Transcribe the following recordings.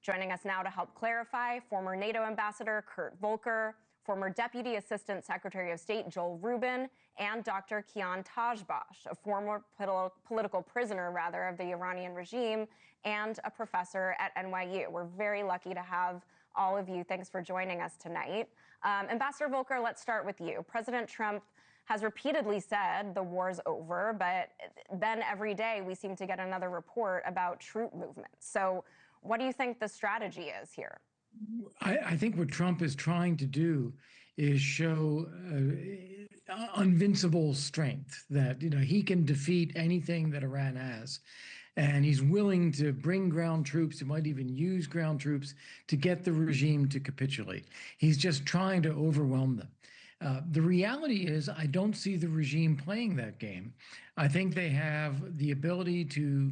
Joining us now to help clarify, former NATO Ambassador Kurt Volker, former Deputy Assistant Secretary of State Joel Rubin, and Dr. Kian Tajbakhsh, a former political prisoner, of the Iranian regime, and a professor at NYU. We're very lucky to have all of you. Thanks for joining us tonight. Ambassador Volker, let's start with you. President Trump has repeatedly said the war's over, but then every day we seem to get another report about troop movements. So what do you think the strategy is here? I think what Trump is trying to do is show invincible strength, that he can defeat anything that Iran has, and he's willing to bring ground troops. He might even use ground troops to get the regime to capitulate. He's just trying to overwhelm them. The reality is, I don't see the regime playing that game. I think they have the ability to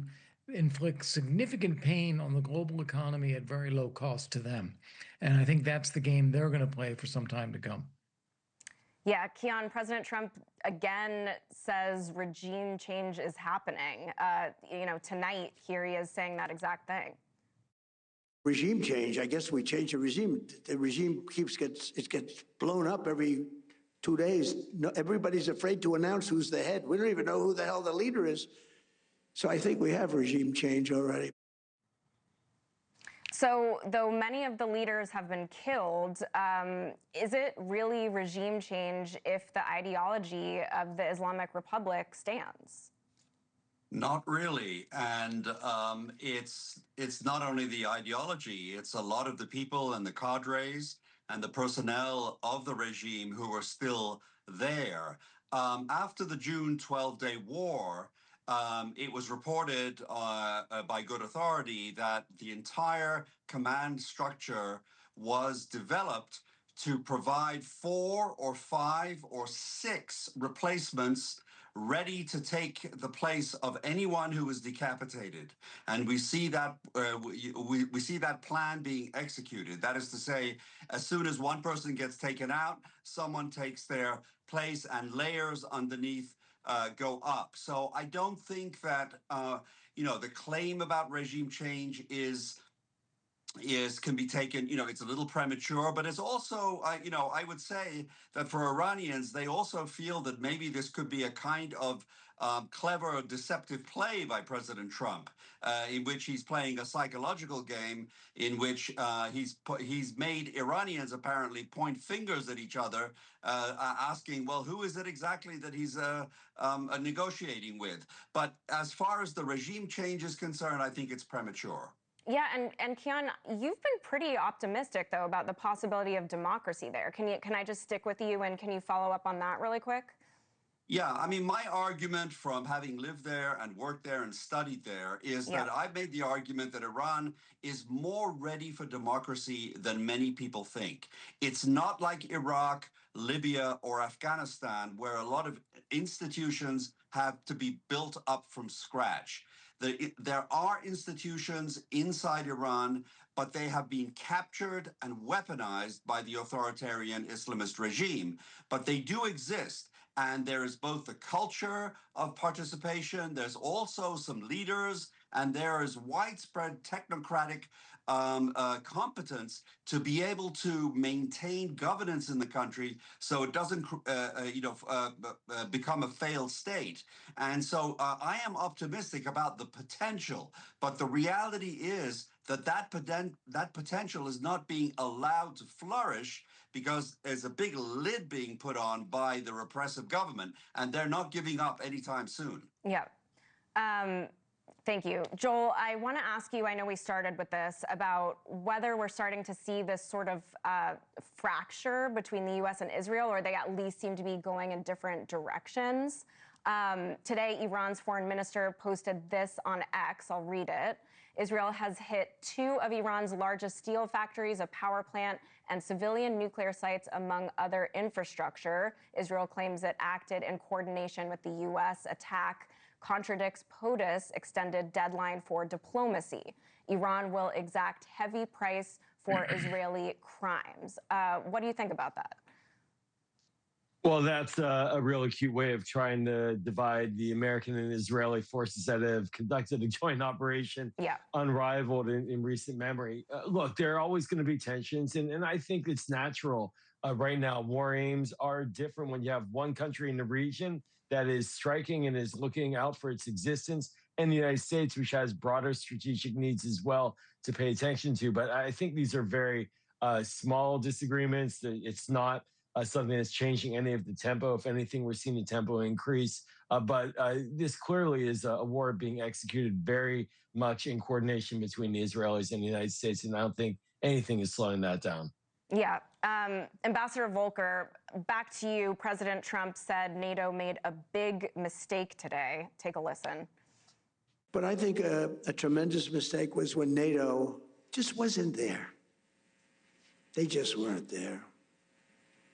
inflict significant pain on the global economy at very low cost to them. And I think that's the game they're going to play for some time to come. Yeah, Kian, President Trump again says regime change is happening. Tonight here he is saying that exact thing. Regime change, I guess we change the regime. The regime gets blown up every 2 days. Everybody's afraid to announce who's the head. We don't even know who the hell the leader is. So I think we have regime change already. So though many of the leaders have been killed, is it really regime change if the ideology of the Islamic Republic stands? Not really. And it's not only the ideology, it's a lot of the people and the cadres and the personnel of the regime who are still there. After the June 12-day war, it was reported by good authority that the entire command structure was developed to provide 4 or 5 or 6 replacements ready to take the place of anyone who was decapitated. And we see that we see that plan being executed. That is to say, as soon as one person gets taken out, someone takes their place and layers underneath go up. So I don't think that the claim about regime change can be taken, it's a little premature, but it's also, I would say that for Iranians, they also feel that maybe this could be a kind of clever, deceptive play by President Trump, in which he's playing a psychological game, in which he's made Iranians apparently point fingers at each other, asking, well, who is it exactly that he's negotiating with? But as far as the regime change is concerned, I think it's premature. Yeah, and Kian, you've been pretty optimistic, though, about the possibility of democracy there. Can I just stick with you, and can you follow up on that really quick? Yeah, I mean, my argument from having lived there and worked there and studied there is that I've made the argument that Iran is more ready for democracy than many people think. It's not like Iraq, Libya, or Afghanistan, where a lot of institutions have to be built up from scratch. There are institutions inside Iran, but they have been captured and weaponized by the authoritarian Islamist regime. But they do exist. And there is both the culture of participation, there's also some leaders, and there is widespread technocratic competence to be able to maintain governance in the country so it doesn't become a failed state. And so I am optimistic about the potential, but the reality is that potential is not being allowed to flourish because there's a big lid being put on by the repressive government, and they're not giving up anytime soon. Yeah. Thank you. Joel, I want to ask you, I know we started with this, about whether we're starting to see this sort of fracture between the U.S. and Israel, or they at least seem to be going in different directions. Today, Iran's foreign minister posted this on X. I'll read it. Israel has hit 2 of Iran's largest steel factories, a power plant, and civilian nuclear sites, among other infrastructure. Israel claims it acted in coordination with the U.S. Attack contradicts POTUS' extended deadline for diplomacy. Iran will exact heavy price for Israeli crimes. What do you think about that? Well, that's a real acute way of trying to divide the American and Israeli forces that have conducted a joint operation Yeah. unrivaled in recent memory. Look, there are always going to be tensions, and I think it's natural. Right now, war aims are different when you have one country in the region that is striking and is looking out for its existence, and the United States, which has broader strategic needs as well to pay attention to. But I think these are very small disagreements. It's not something that's changing any of the tempo. If anything, we're seeing the tempo increase. But this clearly is a war being executed very much in coordination between the Israelis and the United States. And I don't think anything is slowing that down. Yeah. Ambassador Volker, back to you. President Trump said NATO made a big mistake today. Take a listen. But I think a tremendous mistake was when NATO just wasn't there. They just weren't there.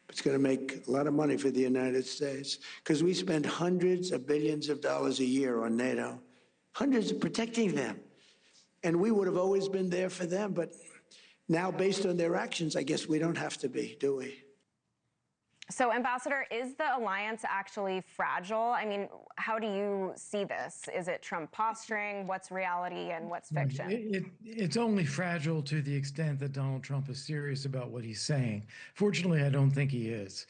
It's going to make a lot of money for the United States because we spend hundreds of billions of dollars a year on NATO, hundreds of protecting them. And we would have always been there for them. But now, based on their actions, I guess we don't have to be, do we? So, Ambassador, is the alliance actually fragile? I mean, how do you see this? Is it Trump posturing? What's reality and what's fiction? It's only fragile to the extent that Donald Trump is serious about what he's saying. Fortunately, I don't think he is.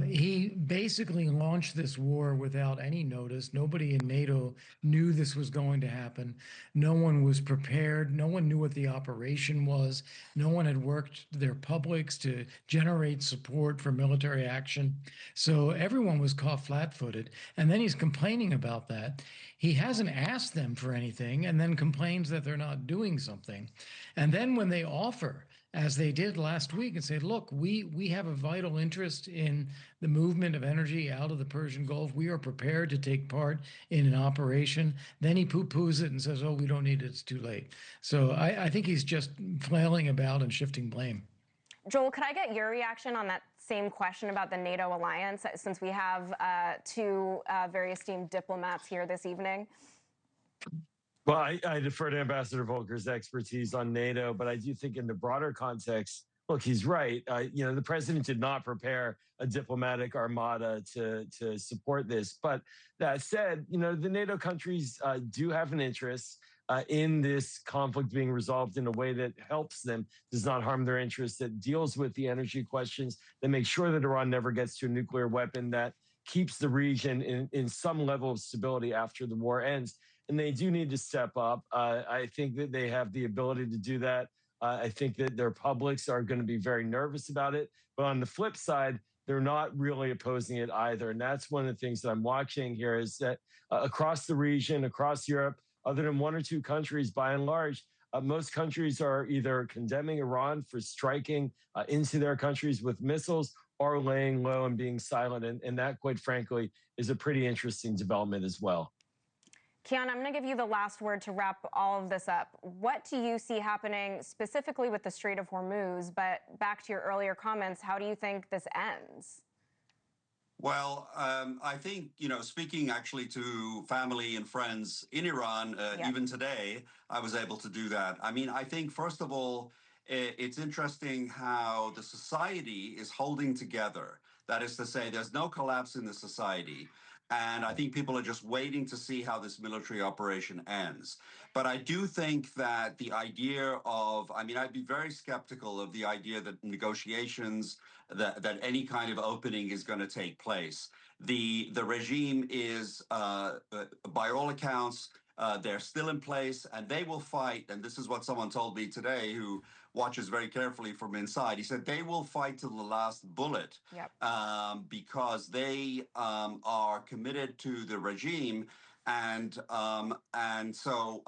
He basically launched this war without any notice. Nobody in NATO knew this was going to happen. No one was prepared. No one knew what the operation was. No one had worked their publics to generate support for military action. So everyone was caught flat-footed. And then he's complaining about that. He hasn't asked them for anything and then complains that they're not doing something. And then when they offer, as they did last week, and say, look, we have a vital interest in the movement of energy out of the Persian Gulf. We are prepared to take part in an operation. Then he poo-poos it and says, oh, we don't need it. It's too late. So I think he's just flailing about and shifting blame. Joel, could I get your reaction on that same question about the NATO alliance, since we have two very esteemed diplomats here this evening? Well, I defer to Ambassador Volker's expertise on NATO, but I do think in the broader context, look, he's right. The president did not prepare a diplomatic armada to support this. But that said, the NATO countries do have an interest in this conflict being resolved in a way that helps them, does not harm their interests, that deals with the energy questions, that makes sure that Iran never gets to a nuclear weapon, that keeps the region in some level of stability after the war ends. And they do need to step up. I think that they have the ability to do that. I think that their publics are going to be very nervous about it. But on the flip side, they're not really opposing it either. And that's one of the things that I'm watching here is that across the region, across Europe, other than one or two countries, by and large, most countries are either condemning Iran for striking into their countries with missiles or laying low and being silent. And that, quite frankly, is a pretty interesting development as well. Kian, I'm going to give you the last word to wrap all of this up. What do you see happening specifically with the Strait of Hormuz? But back to your earlier comments, how do you think this ends? Well, I think, speaking actually to family and friends in Iran, even today, I was able to do that. I mean, I think, first of all, it's interesting how the society is holding together. That is to say, there's no collapse in the society. And I think people are just waiting to see how this military operation ends. But I do think that the idea of, I'd be very skeptical of the idea that negotiations, that any kind of opening is going to take place. The regime is, by all accounts, they're still in place and they will fight. And this is what someone told me today who watches very carefully from inside. He said they will fight to the last bullet. Yep. Because they are committed to the regime. And so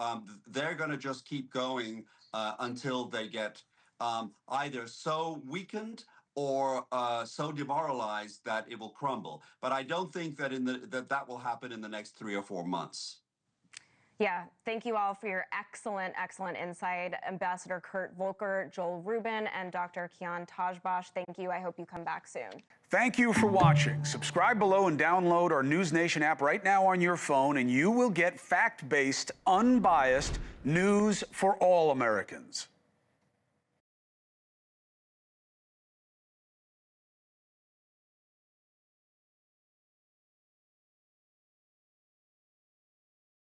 they're going to just keep going until they get either so weakened or so demoralized that it will crumble. But I don't think that that will happen in the next 3 or 4 months. Yeah, thank you all for your excellent insight. Ambassador Kurt Volker, Joel Rubin, and Dr. Kian Tajbakhsh, thank you. I hope you come back soon. Thank you for watching. Subscribe below and download our NewsNation app right now on your phone, and you will get fact-based, unbiased news for all Americans.